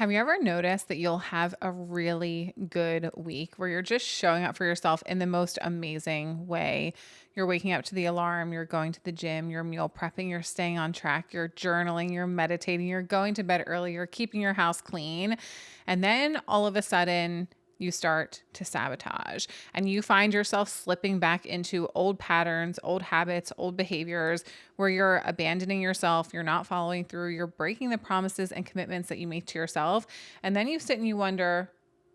Have you ever noticed that you'll have a really good week where you're just showing up for yourself in the most amazing way? You're waking up to the alarm, you're going to the gym, you're meal prepping, you're staying on track, you're journaling, you're meditating, you're going to bed early, you're keeping your house clean. And then all of a sudden, you start to sabotage and you find yourself slipping back into old patterns, old habits, old behaviors where you're abandoning yourself, you're not following through, you're breaking the promises and commitments that you make to yourself. And then you sit and you wonder,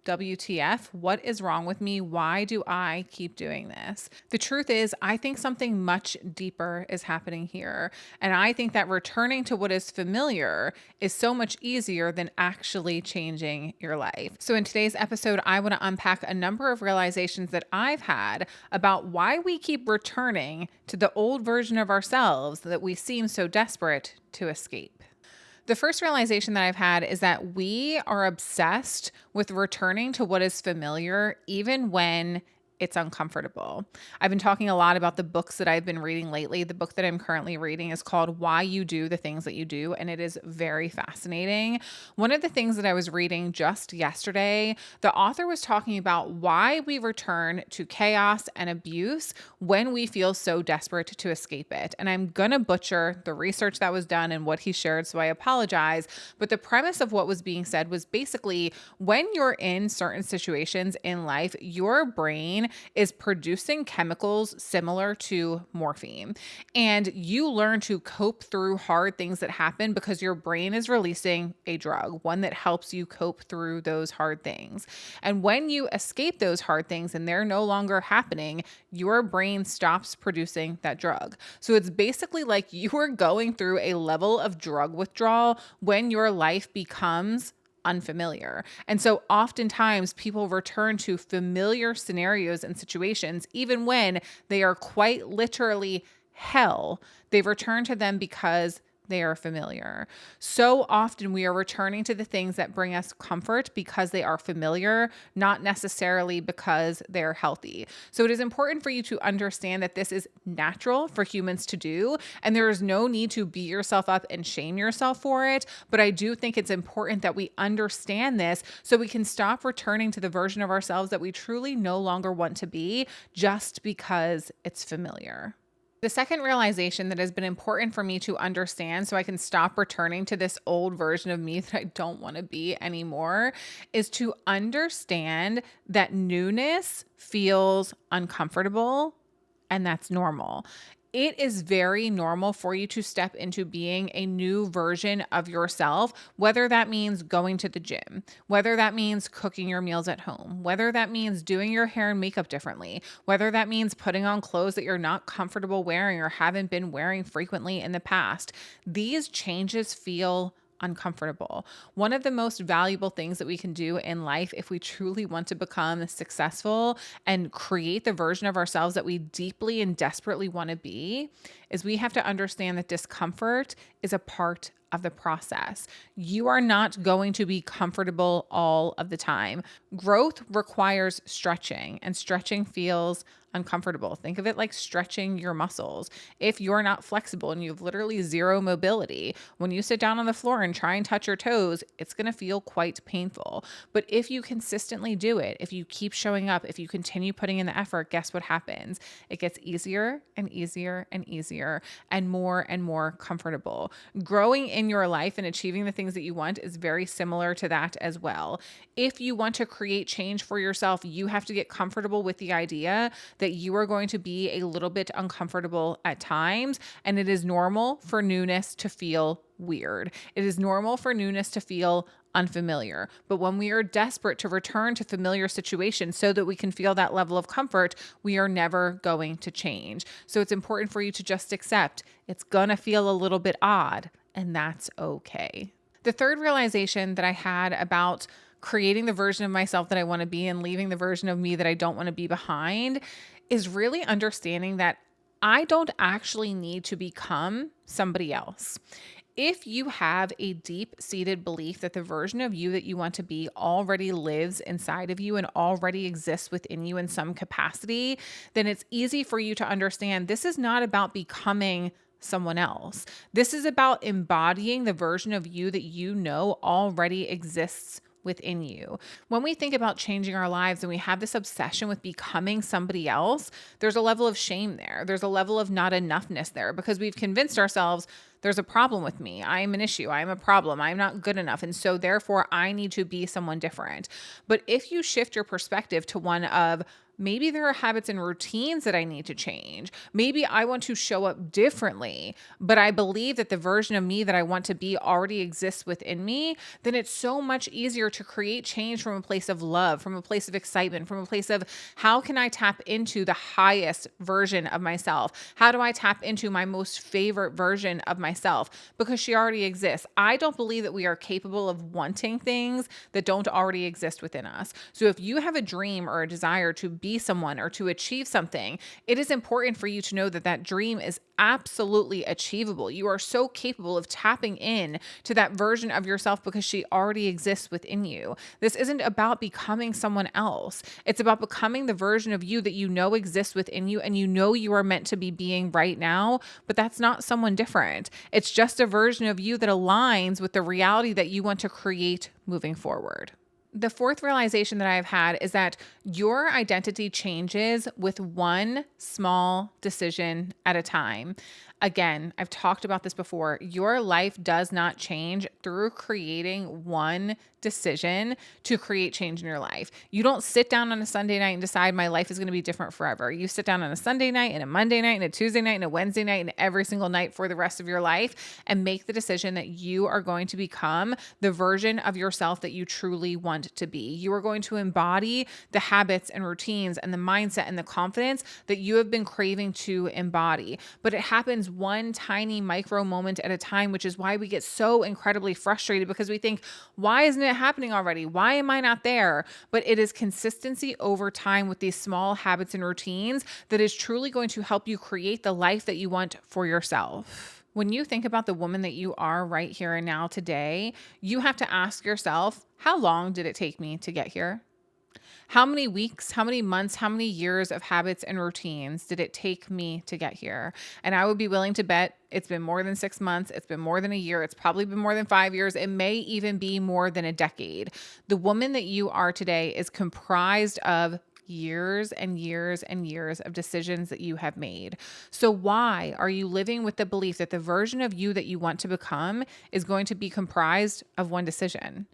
WTF, what is wrong with me? Why do I keep doing this? The truth is, I think something much deeper is happening here. And I think that returning to what is familiar is so much easier than actually changing your life. So, in today's episode, I want to unpack a number of realizations that I've had about why we keep returning to the old version of ourselves that we seem so desperate to escape. The first realization that I've had is that we are obsessed with returning to what is familiar, even when it's uncomfortable. I've been talking a lot about the books that I've been reading lately. The book that I'm currently reading is called Why You Do the Things That You Do, and it is very fascinating. One of the things that I was reading just yesterday, the author was talking about why we return to chaos and abuse when we feel so desperate to escape it. And I'm going to butcher the research that was done and what he shared, so I apologize. But the premise of what was being said was basically when you're in certain situations in life, your brain is producing chemicals similar to morphine. And you learn to cope through hard things that happen because your brain is releasing a drug, one that helps you cope through those hard things. And when you escape those hard things and they're no longer happening, your brain stops producing that drug. So it's basically like you are going through a level of drug withdrawal when your life becomes unfamiliar. And so oftentimes people return to familiar scenarios and situations, even when they are quite literally hell. They return to them because they are familiar. So often we are returning to the things that bring us comfort because they are familiar, not necessarily because they're healthy. So it is important for you to understand that this is natural for humans to do, and there is no need to beat yourself up and shame yourself for it. But I do think it's important that we understand this so we can stop returning to the version of ourselves that we truly no longer want to be just because it's familiar. The second realization that has been important for me to understand so I can stop returning to this old version of me that I don't want to be anymore is to understand that newness feels uncomfortable and that's normal. It is very normal for you to step into being a new version of yourself, whether that means going to the gym, whether that means cooking your meals at home, whether that means doing your hair and makeup differently, whether that means putting on clothes that you're not comfortable wearing or haven't been wearing frequently in the past. These changes feel uncomfortable. One of the most valuable things that we can do in life if we truly want to become successful and create the version of ourselves that we deeply and desperately want to be is we have to understand that discomfort is a part of the process. You are not going to be comfortable all of the time. Growth requires stretching, and stretching feels uncomfortable. Think of it like stretching your muscles. If you're not flexible and you have literally zero mobility, when you sit down on the floor and try and touch your toes, it's going to feel quite painful. But if you consistently do it, if you keep showing up, if you continue putting in the effort, guess what happens? It gets easier and easier and easier and more comfortable. Growing in your life and achieving the things that you want is very similar to that as well. If you want to create change for yourself, you have to get comfortable with the idea that you are going to be a little bit uncomfortable at times, and it is normal for newness to feel weird. It is normal for newness to feel unfamiliar. But when we are desperate to return to familiar situations so that we can feel that level of comfort, we are never going to change. So it's important for you to just accept it's going to feel a little bit odd, and that's okay. The third realization that I had about creating the version of myself that I want to be and leaving the version of me that I don't want to be behind is really understanding that I don't actually need to become somebody else. If you have a deep-seated belief that the version of you that you want to be already lives inside of you and already exists within you in some capacity, then it's easy for you to understand this is not about becoming someone else. This is about embodying the version of you that you know already exists within you. When we think about changing our lives and we have this obsession with becoming somebody else, there's a level of shame there. There's a level of not enoughness there because we've convinced ourselves there's a problem with me. I'm an issue. I'm a problem. I'm not good enough. And so therefore I need to be someone different. But if you shift your perspective to one of, maybe there are habits and routines that I need to change. Maybe I want to show up differently, but I believe that the version of me that I want to be already exists within me. Then it's so much easier to create change from a place of love, from a place of excitement, from a place of how can I tap into the highest version of myself? How do I tap into my most favorite version of myself? Because she already exists. I don't believe that we are capable of wanting things that don't already exist within us. So if you have a dream or a desire to be someone or to achieve something, it is important for you to know that that dream is absolutely achievable. You are so capable of tapping in to that version of yourself because she already exists within you. This isn't about becoming someone else. It's about becoming the version of you that you know exists within you and you know you are meant to be being right now, but that's not someone different. It's just a version of you that aligns with the reality that you want to create moving forward. The fourth realization that I've had is that your identity changes with one small decision at a time. Again, I've talked about this before. Your life does not change through creating one decision to create change in your life. You don't sit down on a Sunday night and decide my life is going to be different forever. You sit down on a Sunday night and a Monday night and a Tuesday night and a Wednesday night and every single night for the rest of your life and make the decision that you are going to become the version of yourself that you truly want to be. You are going to embody the habits and routines and the mindset and the confidence that you have been craving to embody. But it happens one tiny micro moment at a time, which is why we get so incredibly frustrated because we think, why isn't it happening already? Why am I not there? But it is consistency over time with these small habits and routines that is truly going to help you create the life that you want for yourself. When you think about the woman that you are right here and now today, you have to ask yourself, how long did it take me to get here? How many weeks, how many months, how many years of habits and routines did it take me to get here? And I would be willing to bet it's been more than 6 months. It's been more than a year. It's probably been more than 5 years. It may even be more than a decade. The woman that you are today is comprised of years and years and years of decisions that you have made. So why are you living with the belief that the version of you that you want to become is going to be comprised of one decision?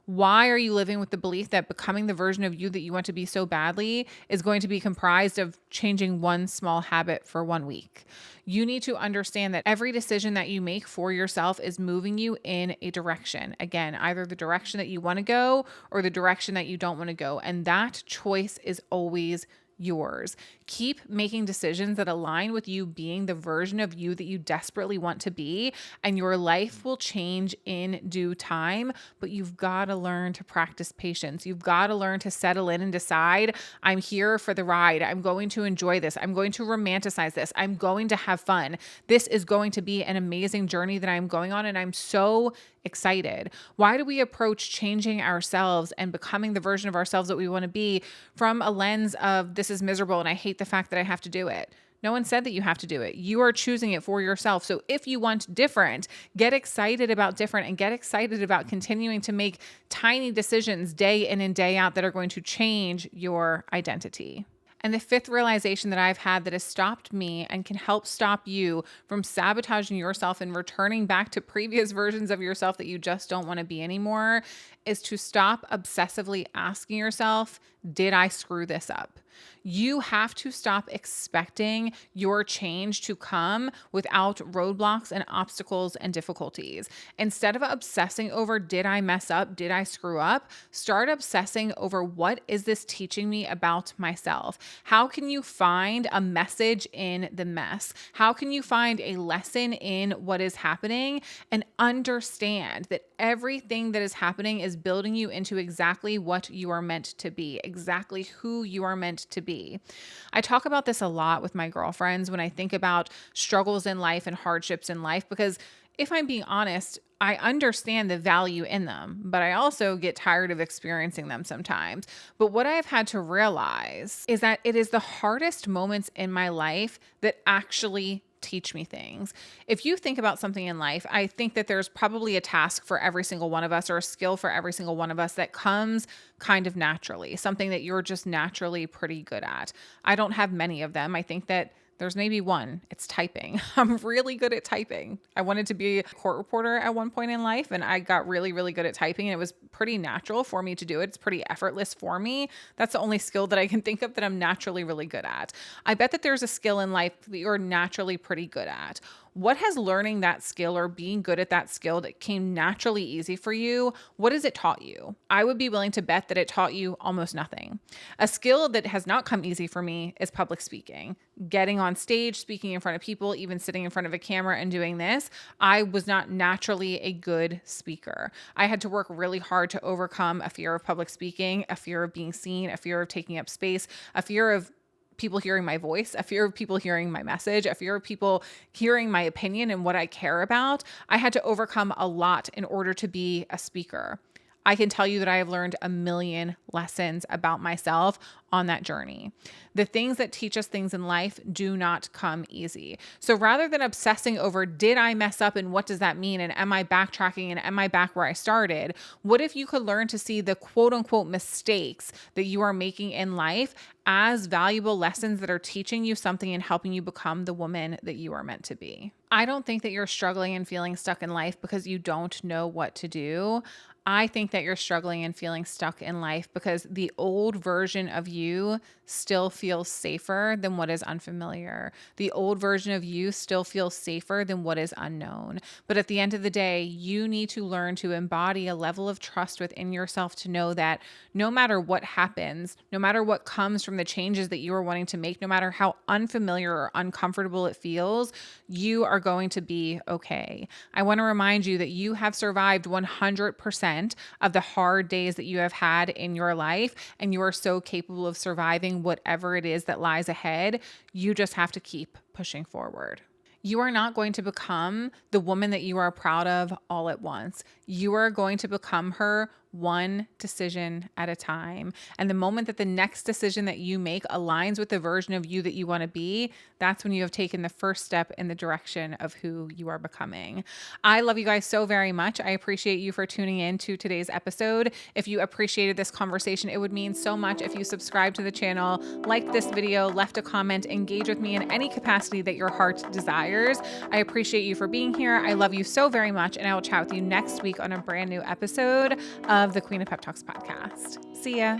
Why are you living with the belief that becoming the version of you that you want to be so badly is going to be comprised of changing one small habit for 1 week? You need to understand that every decision that you make for yourself is moving you in a direction. Again, either the direction that you want to go or the direction that you don't want to go. And that choice is always yours. Keep making decisions that align with you being the version of you that you desperately want to be, and your life will change in due time. But you've got to learn to practice patience. You've got to learn to settle in and decide, I'm here for the ride. I'm going to enjoy this. I'm going to romanticize this. I'm going to have fun. This is going to be an amazing journey that I'm going on, and I'm so excited. Why do we approach changing ourselves and becoming the version of ourselves that we want to be from a lens of this is miserable and I hate the fact that I have to do it? No one said that you have to do it. You are choosing it for yourself. So if you want different, get excited about different and get excited about continuing to make tiny decisions day in and day out that are going to change your identity. And the fifth realization that I've had that has stopped me and can help stop you from sabotaging yourself and returning back to previous versions of yourself that you just don't want to be anymore is to stop obsessively asking yourself, did I screw this up? You have to stop expecting your change to come without roadblocks and obstacles and difficulties. Instead of obsessing over, did I mess up? Did I screw up? Start obsessing over, what is this teaching me about myself? How can you find a message in the mess? How can you find a lesson in what is happening and understand that everything that is happening is building you into exactly what you are meant to be, exactly who you are meant to be. I talk about this a lot with my girlfriends when I think about struggles in life and hardships in life, because if I'm being honest, I understand the value in them, but I also get tired of experiencing them sometimes. But what I've had to realize is that it is the hardest moments in my life that actually teach me things. If you think about something in life, I think that there's probably a task for every single one of us or a skill for every single one of us that comes kind of naturally, something that you're just naturally pretty good at. I don't have many of them. I think that there's maybe one. It's typing. I'm really good at typing. I wanted to be a court reporter at one point in life, and I got really, really good at typing, and it was pretty natural for me to do it. It's pretty effortless for me. That's the only skill that I can think of that I'm naturally really good at. I bet that there's a skill in life that you're naturally pretty good at. What has learning that skill or being good at that skill that came naturally easy for you? What has it taught you? I would be willing to bet that it taught you almost nothing. A skill that has not come easy for me is public speaking. Getting on stage, speaking in front of people, even sitting in front of a camera and doing this, I was not naturally a good speaker. I had to work really hard to overcome a fear of public speaking, a fear of being seen, a fear of taking up space, a fear of people hearing my voice, a fear of people hearing my message, a fear of people hearing my opinion and what I care about. I had to overcome a lot in order to be a speaker. I can tell you that I have learned a million lessons about myself on that journey. The things that teach us things in life do not come easy. So rather than obsessing over, did I mess up and what does that mean? And am I backtracking and am I back where I started? What if you could learn to see the quote unquote mistakes that you are making in life as valuable lessons that are teaching you something and helping you become the woman that you are meant to be? I don't think that you're struggling and feeling stuck in life because you don't know what to do. I think that you're struggling and feeling stuck in life because the old version of you still feels safer than what is unfamiliar. The old version of you still feels safer than what is unknown. But at the end of the day, you need to learn to embody a level of trust within yourself to know that no matter what happens, no matter what comes from the changes that you are wanting to make, no matter how unfamiliar or uncomfortable it feels, you are going to be okay. I want to remind you that you have survived 100% of the hard days that you have had in your life, and you are so capable of surviving whatever it is that lies ahead. You just have to keep pushing forward. You are not going to become the woman that you are proud of all at once. You are going to become her one decision at a time. And the moment that the next decision that you make aligns with the version of you that you want to be, that's when you have taken the first step in the direction of who you are becoming. I love you guys so very much. I appreciate you for tuning in to today's episode. If you appreciated this conversation, it would mean so much if you subscribe to the channel, liked this video, left a comment, engage with me in any capacity that your heart desires. I appreciate you for being here. I love you so very much, and I will chat with you next week on a brand new episode of the Queen of Pep Talks podcast. See ya.